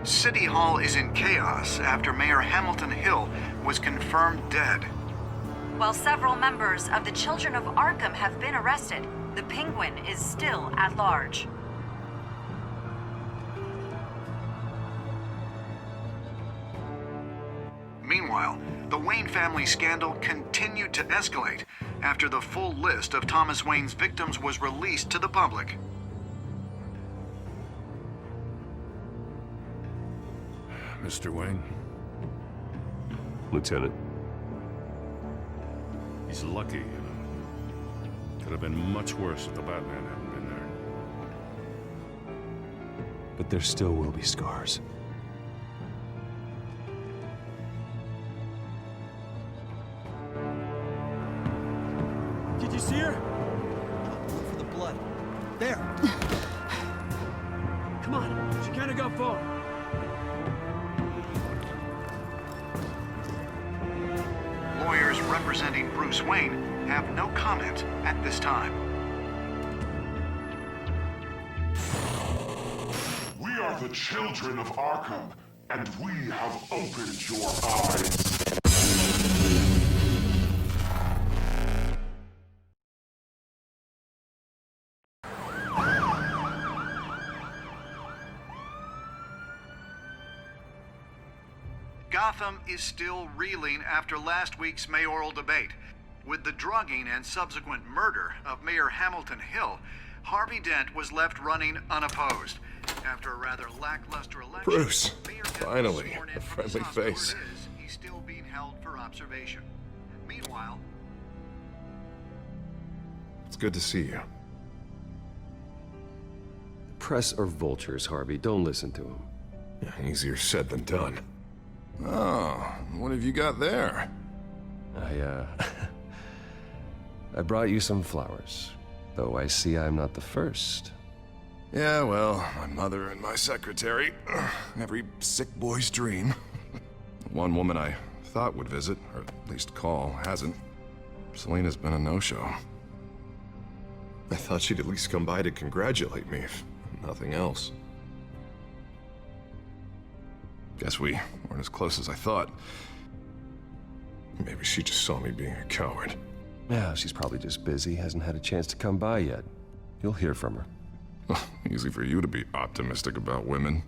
City Hall is in chaos after Mayor Hamilton Hill was confirmed dead. While several members of the Children of Arkham have been arrested, the Penguin is still at large. Meanwhile, the Wayne family scandal continued to escalate after the full list of Thomas Wayne's victims was released to the public. Mr. Wayne? Lieutenant. He's lucky, you know. Could have been much worse if the Batman hadn't been there. But there still will be scars. Did you see her? Look for the blood. There. Come on, she can't have got far. Lawyers representing Bruce Wayne have no comment at this time. We are the children of Arkham, and we have opened your eyes. Gotham is still reeling after last week's mayoral debate. With the drugging and subsequent murder of Mayor Hamilton Hill, Harvey Dent was left running unopposed. After a rather lackluster election, Bruce, Mayor Dent was finally, sworn in a from his friendly hospital face. where it is. He's still being held for observation. Meanwhile, It's good to see you. Press are vultures, Harvey. Don't listen to them. Yeah, easier said than done. Oh, what have you got there? I brought you some flowers. Though I see I'm not the first. Yeah, well, my mother and my secretary. Every sick boy's dream. One woman I thought would visit, or at least call, hasn't. Selena's been a no-show. I thought she'd at least come by to congratulate me, if nothing else. Guess we weren't as close as I thought. Maybe she just saw me being a coward. Yeah, she's probably just busy, hasn't had a chance to come by yet. You'll hear from her. Easy for you to be optimistic about women.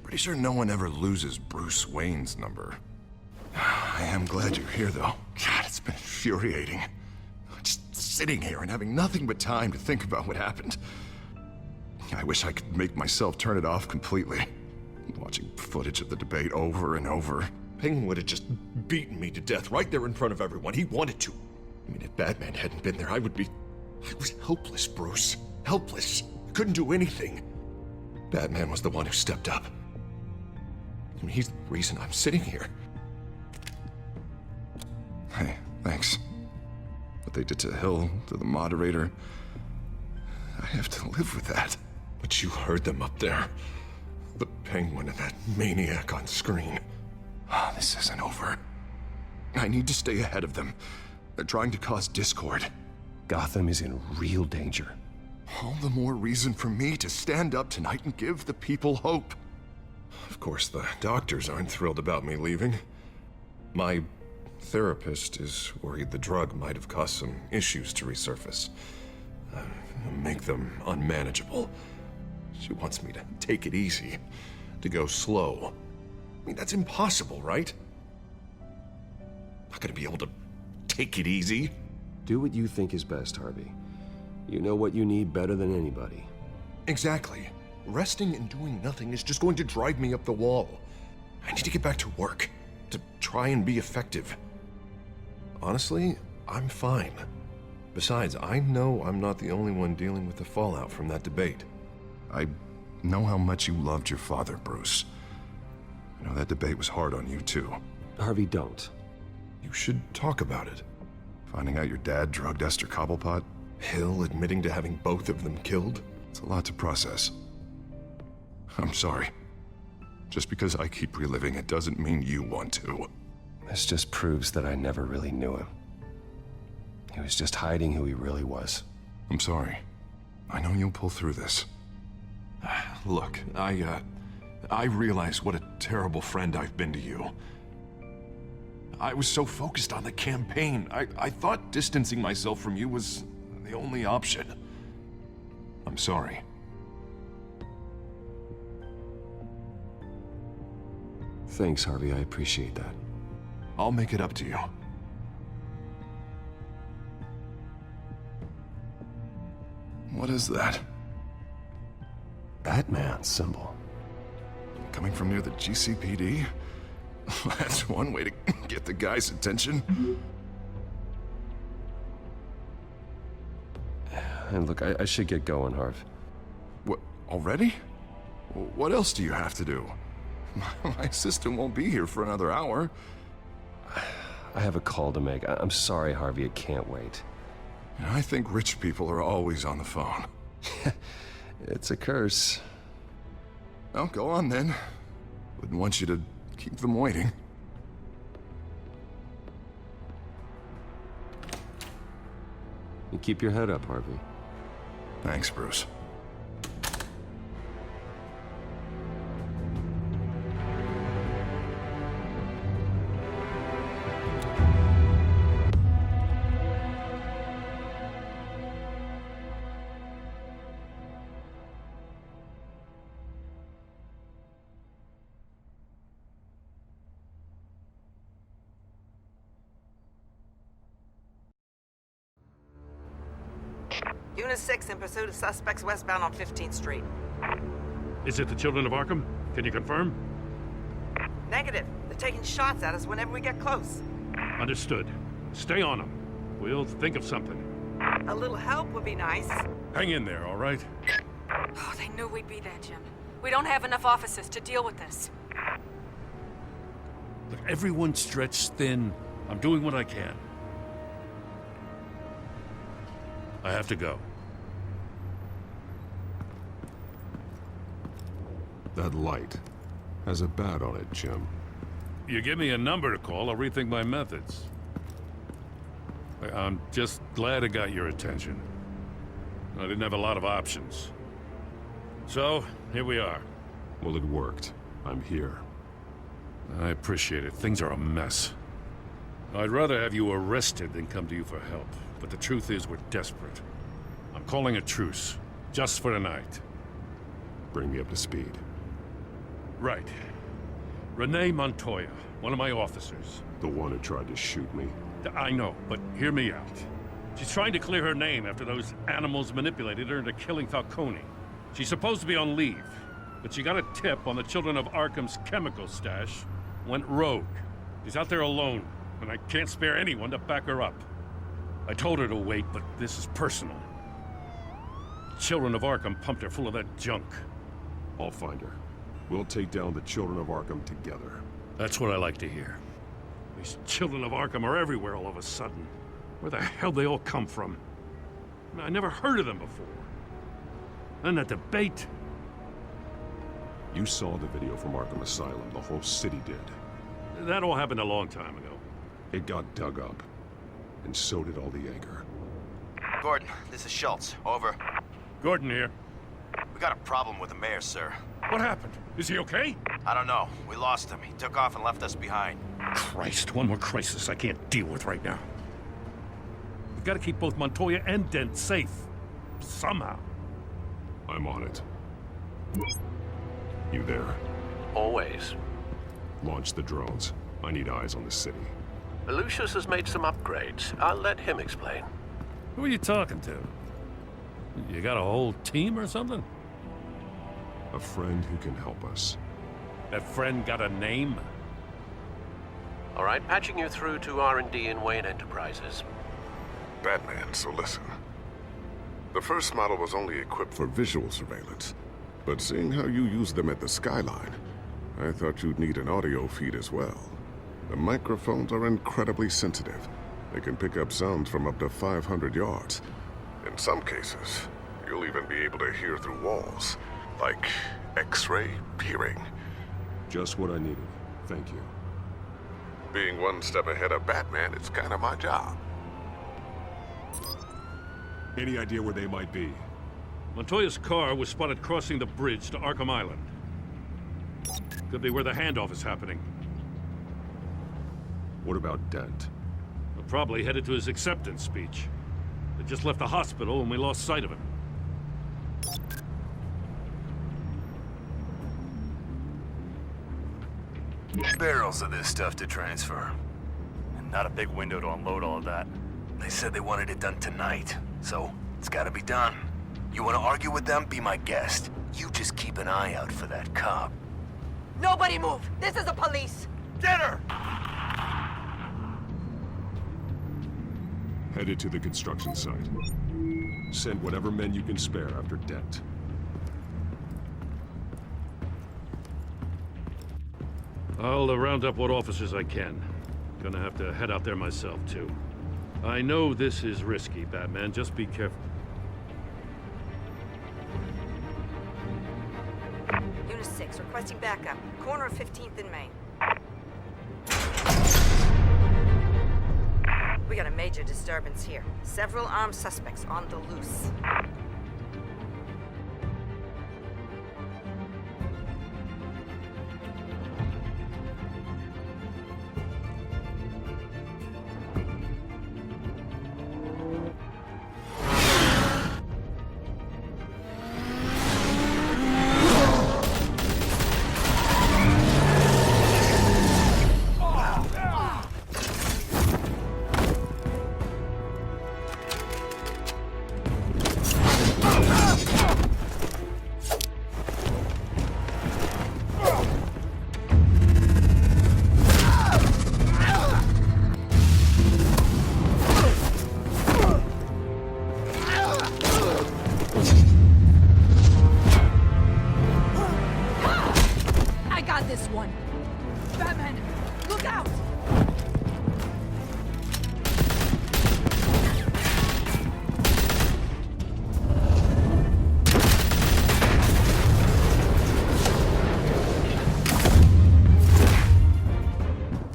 Pretty sure no one ever loses Bruce Wayne's number. I am glad you're here, though. God, it's been infuriating. Just sitting here and having nothing but time to think about what happened. I wish I could make myself turn it off completely. Watching footage of the debate over and over. Penguin would have just beaten me to death right there in front of everyone. He wanted to. I mean, if Batman hadn't been there, I was helpless, Bruce. Helpless. Couldn't do anything. Batman was the one who stepped up. I mean, he's the reason I'm sitting here. Hey, thanks. What they did to Hill, to the moderator, I have to live with that. But you heard them up there. The Penguin and that maniac on screen. This isn't over. I need to stay ahead of them. They're trying to cause discord. Gotham is in real danger. All the more reason for me to stand up tonight and give the people hope. Of course, the doctors aren't thrilled about me leaving. My therapist is worried the drug might have caused some issues to resurface. Make them unmanageable. She wants me to take it easy, to go slow. I mean, that's impossible, right? Not gonna be able to take it easy. Do what you think is best, Harvey. You know what you need better than anybody. Exactly. Resting and doing nothing is just going to drive me up the wall. I need to get back to work, to try and be effective. Honestly, I'm fine. Besides, I know I'm not the only one dealing with the fallout from that debate. I know how much you loved your father, Bruce. I know that debate was hard on you, too. Harvey, don't. You should talk about it. Finding out your dad drugged Esther Cobblepot, Hill admitting to having both of them killed. It's a lot to process. I'm sorry. Just because I keep reliving it doesn't mean you want to. This just proves that I never really knew him. He was just hiding who he really was. I'm sorry. I know you'll pull through this. Look, I realize what a terrible friend I've been to you. I was so focused on the campaign. I thought distancing myself from you was the only option. I'm sorry. Thanks, Harvey. I appreciate that. I'll make it up to you. What is that? Batman symbol. Coming from near the GCPD? That's one way to get the guy's attention. And look, I should get going, Harv. What, already? What else do you have to do? My assistant won't be here for another hour. I have a call to make. I'm sorry, Harvey. I can't wait. You know, I think rich people are always on the phone. It's a curse. Well, go on then. Wouldn't want you to keep them waiting. You keep your head up, Harvey. Thanks, Bruce. Unit 6 in pursuit of suspects westbound on 15th Street. Is it the Children of Arkham? Can you confirm? Negative. They're taking shots at us whenever we get close. Understood. Stay on them. We'll think of something. A little help would be nice. Hang in there, all right? Oh, they knew we'd be there, Jim. We don't have enough officers to deal with this. Look, everyone's stretched thin. I'm doing what I can. I have to go. That light has a bat on it, Jim. You give me a number to call, I'll rethink my methods. I'm just glad it got your attention. I didn't have a lot of options. So, here we are. Well, it worked. I'm here. I appreciate it. Things are a mess. I'd rather have you arrested than come to you for help. But the truth is, we're desperate. I'm calling a truce, just for tonight. Bring me up to speed. Right. Renee Montoya, one of my officers. The one who tried to shoot me. I know, but hear me out. She's trying to clear her name after those animals manipulated her into killing Falcone. She's supposed to be on leave, but she got a tip on the Children of Arkham's chemical stash, went rogue. She's out there alone, and I can't spare anyone to back her up. I told her to wait, but this is personal. Children of Arkham pumped her full of that junk. I'll find her. We'll take down the Children of Arkham together. That's what I like to hear. These Children of Arkham are everywhere all of a sudden. Where the hell they all come from? I never heard of them before. And that debate. You saw the video from Arkham Asylum. The whole city did. That all happened a long time ago. It got dug up. And so did all the anger. Gordon, this is Schultz. Over. Gordon here. We got a problem with the mayor, sir. What happened? Is he okay? I don't know. We lost him. He took off and left us behind. Christ, one more crisis I can't deal with right now. We've got to keep both Montoya and Dent safe. Somehow. I'm on it. You there? Always. Launch the drones. I need eyes on the city. Lucius has made some upgrades. I'll let him explain. Who are you talking to? You got a whole team or something? A friend who can help us. That friend got a name? All right, patching you through to R&D in Wayne Enterprises. Batman, so listen. The first model was only equipped for visual surveillance, but seeing how you use them at the Skyline, I thought you'd need an audio feed as well. The microphones are incredibly sensitive. They can pick up sounds from up to 500 yards. In some cases, you'll even be able to hear through walls, like X-ray peering. Just what I needed. Thank you. Being one step ahead of Batman, it's kind of my job. Any idea where they might be? Montoya's car was spotted crossing the bridge to Arkham Island. Could be where the handoff is happening. What about Dent? We're probably headed to his acceptance speech. They just left the hospital and we lost sight of him. Barrels of this stuff to transfer. And not a big window to unload all of that. They said they wanted it done tonight, so it's gotta be done. You wanna argue with them? Be my guest. You just keep an eye out for that cop. Nobody move! This is the police! Get her! Headed to the construction site. Send whatever men you can spare after Dent. I'll round up what officers I can. Gonna have to head out there myself, too. I know this is risky, Batman. Just be careful. Unit 6, requesting backup. Corner of 15th and Main. We got a major disturbance here. Several armed suspects on the loose.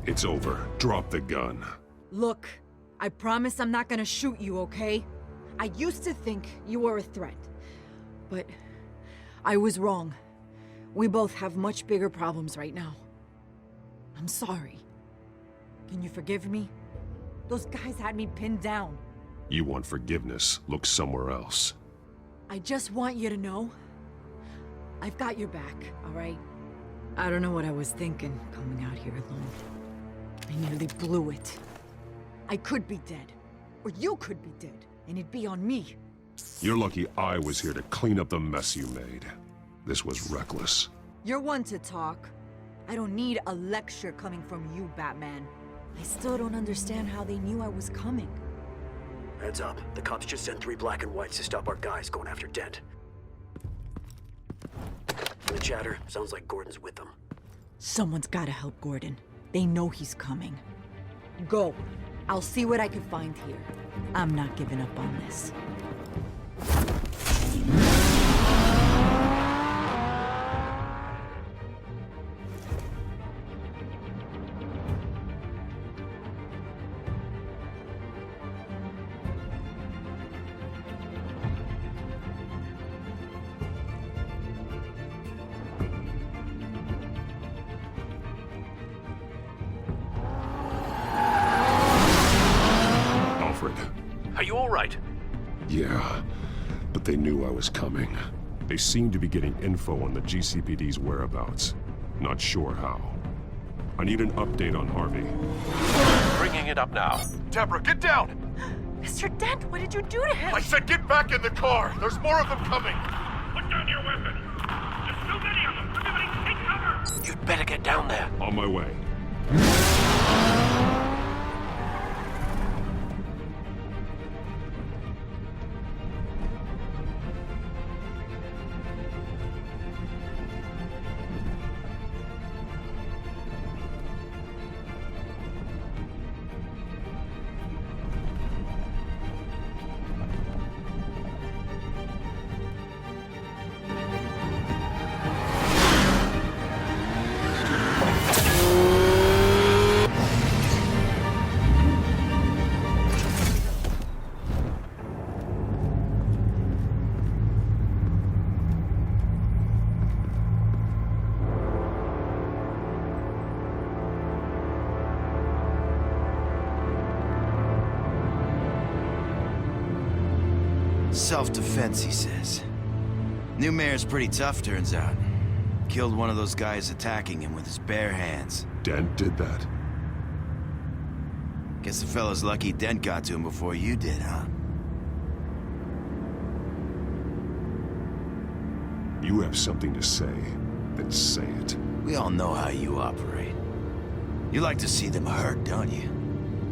It's over. Drop the gun. Look, I promise I'm not gonna shoot you, okay? I used to think you were a threat, but I was wrong. We both have much bigger problems right now. I'm sorry. Can you forgive me? Those guys had me pinned down. You want forgiveness? Look somewhere else. I just want you to know, I've got your back, all right? I don't know what I was thinking coming out here alone. I nearly blew it. I could be dead, or you could be dead, and it'd be on me. You're lucky I was here to clean up the mess you made. This was reckless. You're one to talk. I don't need a lecture coming from you, Batman. I still don't understand how they knew I was coming. Heads up. The cops just sent 3 black and whites to stop our guys going after Dent. The chatter sounds like Gordon's with them. Someone's gotta help Gordon. They know he's coming. Go. I'll see what I can find here. I'm not giving up on this. Are you all right? Yeah, but they knew I was coming. They seem to be getting info on the GCPD's whereabouts. Not sure how. I need an update on Harvey. Bringing it up now. Deborah, get down! Mr. Dent, what did you do to him? I said get back in the car! There's more of them coming! Put down your weapon! There's so many of them! Everybody take cover! You'd better get down there. On my way. Self-defense, he says. New mayor's pretty tough, turns out. Killed one of those guys attacking him with his bare hands. Dent did that? Guess the fella's lucky Dent got to him before you did, huh? You have something to say, then say it. We all know how you operate. You like to see them hurt, don't you?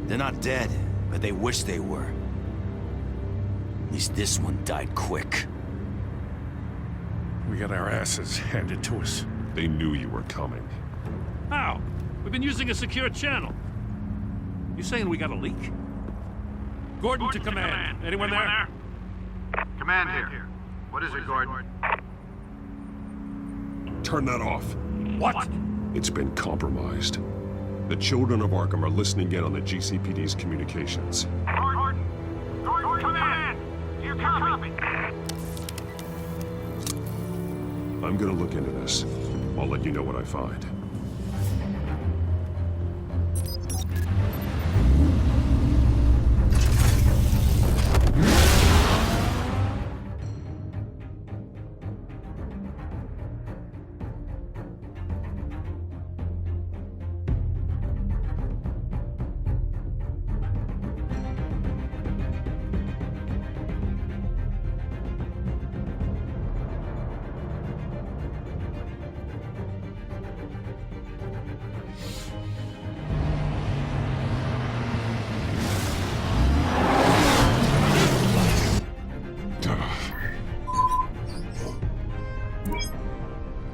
They're not dead, but they wish they were. At least this one died quick. We got our asses handed to us. They knew you were coming. How? We've been using a secure channel. You saying we got a leak? Gordon to command. Anyone there? Command here. What is it, Gordon? Turn that off. What? It's been compromised. The children of Arkham are listening in on the GCPD's communications. Gordon, command! Do you copy? I'm gonna look into this. I'll let you know what I find.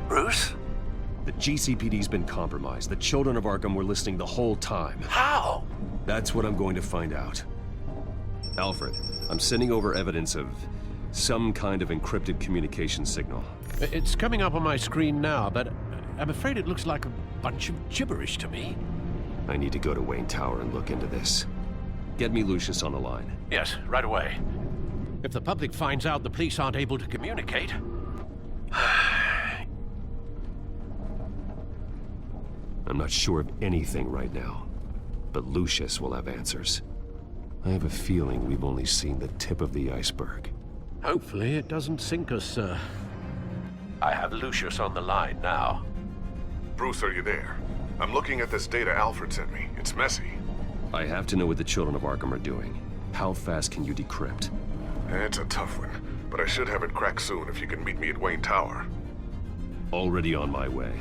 Bruce? The GCPD's been compromised. The children of Arkham were listening the whole time. How? That's what I'm going to find out. Alfred, I'm sending over evidence of some kind of encrypted communication signal. It's coming up on my screen now, but I'm afraid it looks like a bunch of gibberish to me. I need to go to Wayne Tower and look into this. Get me Lucius on the line. Yes, right away. If the public finds out the police aren't able to communicate... I'm not sure of anything right now, but Lucius will have answers. I have a feeling we've only seen the tip of the iceberg. Hopefully it doesn't sink us, sir. I have Lucius on the line now. Bruce, are you there? I'm looking at this data Alfred sent me. It's messy. I have to know what the children of Arkham are doing. How fast can you decrypt? It's a tough one, but I should have it cracked soon if you can meet me at Wayne Tower. Already on my way.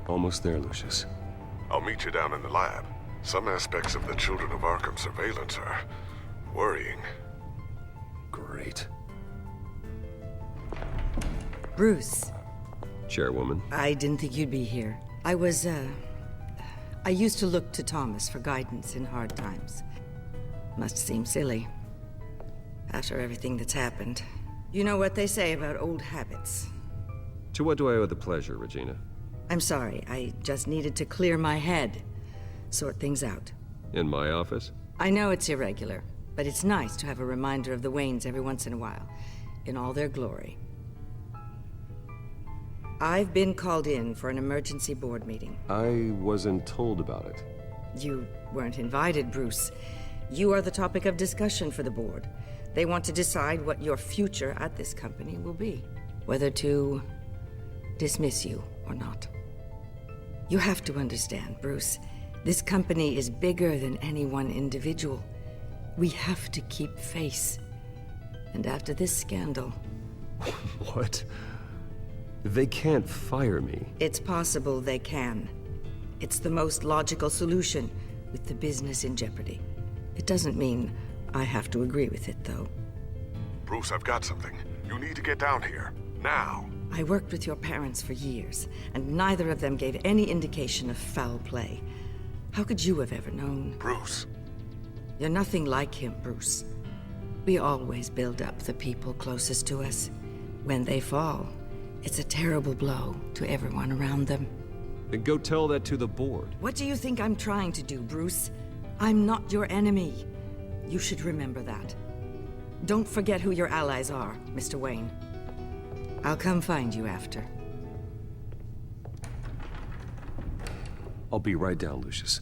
Almost there, Lucius. I'll meet you down in the lab. Some aspects of the Children of Arkham surveillance are worrying. Great. Bruce. Chairwoman. I didn't think you'd be here. I used to look to Thomas for guidance in hard times. Must seem silly. After everything that's happened. You know what they say about old habits. To what do I owe the pleasure, Regina? I'm sorry, I just needed to clear my head. Sort things out. In my office? I know it's irregular, but it's nice to have a reminder of the Waynes every once in a while. In all their glory. I've been called in for an emergency board meeting. I wasn't told about it. You weren't invited, Bruce. You are the topic of discussion for the board. They want to decide what your future at this company will be. Whether to dismiss you or not. You have to understand, Bruce. This company is bigger than any one individual. We have to keep face. And after this scandal... What? They can't fire me. It's possible they can. It's the most logical solution. with the business in jeopardy. It doesn't mean I have to agree with it, though. Bruce, I've got something. You need to get down here. Now. I worked with your parents for years, and neither of them gave any indication of foul play. How could you have ever known? Bruce. You're nothing like him, Bruce. We always build up the people closest to us. When they fall, it's a terrible blow to everyone around them. Then go tell that to the board. What do you think I'm trying to do, Bruce? I'm not your enemy. You should remember that. Don't forget who your allies are, Mr. Wayne. I'll come find you after. I'll be right down, Lucius.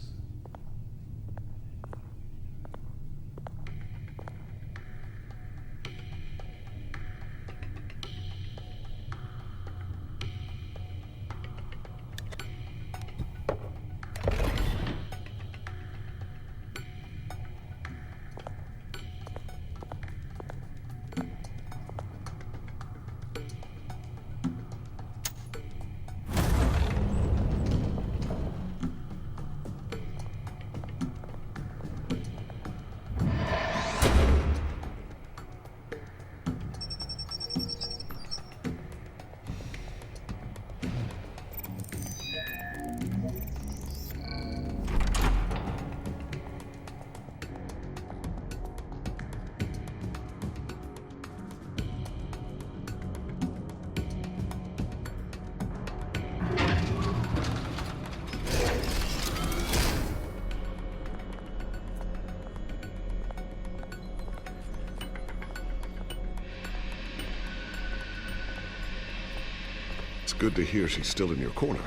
It's good to hear she's still in your corner.